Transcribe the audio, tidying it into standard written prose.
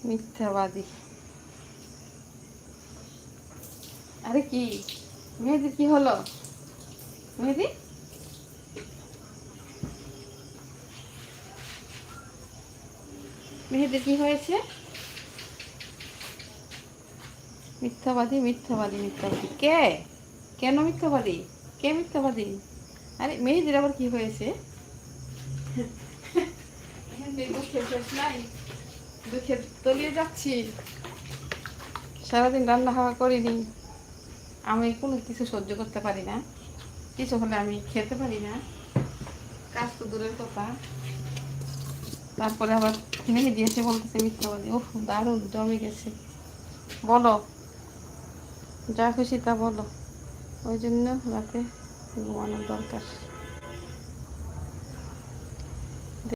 মিথ্যাবাদী। আরে কি মেহেদির কি হলো? মেহেদি, মেহেদির কি হয়েছে? মিথ্যাবাদী মিথ্যাবাদী মিথ্যাবাদী। কে? কেন মিথ্যাবাদী? কে মিথ্যাবাদী? আরে মেহেদির আবার কি হয়েছে? দুঃখের শেষ নাই, দুঃখের তলিয়ে যাচ্ছি। সারাদিন রান্না খাওয়া করিনি, আমি কোনো কিছু সহ্য করতে পারি না, কিছু হলে আমি খেতে পারি না, কাজ তো দূরের কথা। তারপরে আবার মেহেদি এসে বলতেছে মিথ্যাবাদী। ওহ, দারুণ জমে গেছে। বলো, যা খুশি তা বলো। ওই জন্য রাতে ঘুমানোর দরকার।